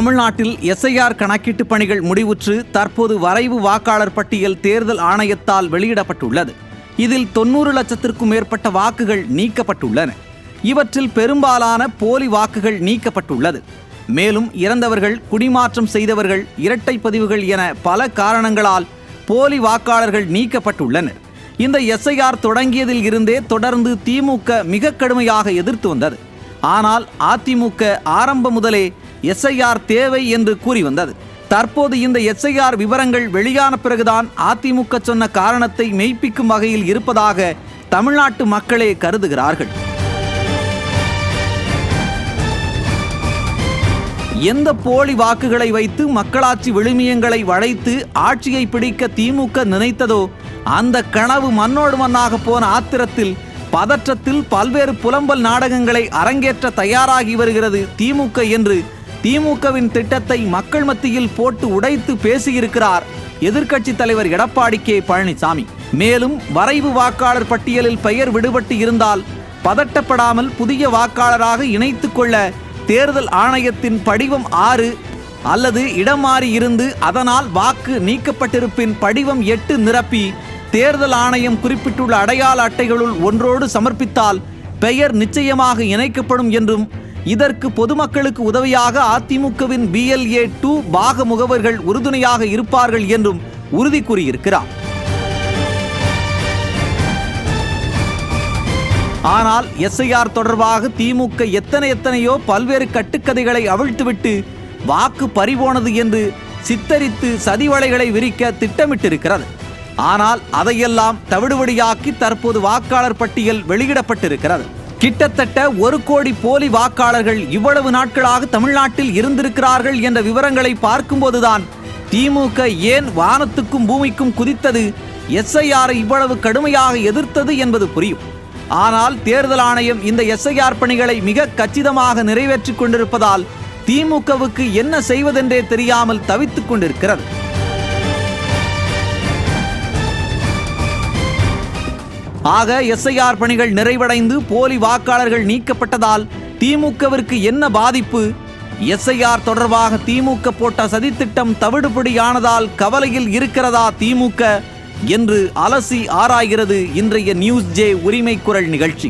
தமிழ்நாட்டில் எஸ்ஐஆர் கணக்கீட்டு பணிகள் முடிவுற்று தற்போது வரைவு வாக்காளர் பட்டியல் தேர்தல் ஆணையத்தால் வெளியிடப்பட்டுள்ளது. இதில் 90 லட்சத்திற்கும் மேற்பட்ட வாக்குகள் நீக்கப்பட்டுள்ளன. இவற்றில் பெரும்பாலான போலி வாக்குகள் நீக்கப்பட்டுள்ளது. மேலும் இறந்தவர்கள், குடிமாற்றம் செய்தவர்கள், இரட்டை பதிவுகள் என பல காரணங்களால் போலி வாக்காளர்கள் நீக்கப்பட்டுள்ளனர். இந்த எஸ்ஐஆர் தொடங்கியதில் இருந்தே தொடர்ந்து திமுக மிக கடுமையாக எதிர்த்து வந்தது. ஆனால் அதிமுக ஆரம்பம் முதலே எஸ்ஐஆர் தேவை என்று கூறி வந்தது. தற்போது இந்த எஸ்ஐஆர் விவரங்கள் வெளியான பிறகுதான் அதிமுக சொன்ன காரணத்தை மெய்ப்பிக்கும் வகையில் இருப்பதாக தமிழ்நாட்டு மக்களே கருதுகிறார்கள். எந்த போலி வாக்குகளை வைத்து மக்களாட்சி விழுமியங்களை வளைத்து ஆட்சியை பிடிக்க திமுக நினைத்ததோ அந்த கனவு மண்ணோடு மண்ணாக போன ஆத்திரத்தில், பதற்றத்தில் பல்வேறு புலம்பல் நாடகங்களை அரங்கேற்ற தயாராகி வருகிறது திமுக என்று திமுகவின் திட்டத்தை மக்கள் மத்தியில் போட்டு உடைத்து பேசியிருக்கிறார் எதிர்க்கட்சி தலைவர் எடப்பாடி கே பழனிசாமி. மேலும் வரைவு வாக்காளர் பட்டியலில் பெயர் விடுபட்டு இருந்தால் பதட்டப்படாமல் புதிய வாக்காளராக இணைத்துக் கொள்ள தேர்தல் ஆணையத்தின் படிவம் 6 அல்லது இடம் மாறி இருந்து அதனால் வாக்கு நீக்கப்பட்டிருப்பின் படிவம் 8 நிரப்பி தேர்தல் ஆணையம் குறிப்பிட்டுள்ள அடையாள அட்டைகளுள் ஒன்றோடு சமர்ப்பித்தால் பெயர் நிச்சயமாக இணைக்கப்படும் என்றும், இதற்கு பொதுமக்களுக்கு உதவியாக அதிமுகவின் BLA 2 பாக முகவர்கள் உறுதுணையாக இருப்பார்கள் என்றும் உறுதி கூறியிருக்கிறார். ஆனால் எஸ்ஐஆர் தொடர்பாக திமுக எத்தனையோ பல்வேறு கட்டுக்கதைகளை அவிழ்த்துவிட்டு வாக்கு பறிபோனது என்று சித்தரித்து சதிவலைகளை விரிக்க திட்டமிட்டிருக்கிறது. ஆனால் அதையெல்லாம் தவிடுபடியாக்கி தற்போது வாக்காளர் பட்டியல் வெளியிடப்பட்டிருக்கிறது. கிட்டத்தட்ட 1 கோடி போலி வாக்காளர்கள் இவ்வளவு நாட்களாக தமிழ்நாட்டில் இருந்திருக்கிறார்கள் என்ற விவரங்களை பார்க்கும்போதுதான் திமுக ஏன் வானத்துக்கும் பூமிக்கும் குதித்தது, எஸ்ஐஆரை இவ்வளவு கடுமையாக எதிர்த்தது என்பது புரியும். ஆனால் தேர்தல் ஆணையம் இந்த எஸ்ஐஆர் பணிகளை மிக கச்சிதமாக நிறைவேற்றிக் கொண்டிருப்பதால் திமுகவுக்கு என்ன செய்வதென்றே தெரியாமல் தவித்துக் கொண்டிருக்கிறது. ஆக எஸ்ஐஆர் பணிகள் நிறைவடைந்து போலி வாக்காளர்கள் நீக்கப்பட்டதால் திமுகவிற்கு என்ன பாதிப்பு? எஸ்ஐஆர் தொடர்பாக திமுக போட்ட சதித்திட்டம் தவிடுபடியானதால் கவலையில் இருக்கிறதா திமுக என்று அலசி ஆராய்கிறது இன்றைய நியூஸ் ஜே உரிமை குரல் நிகழ்ச்சி.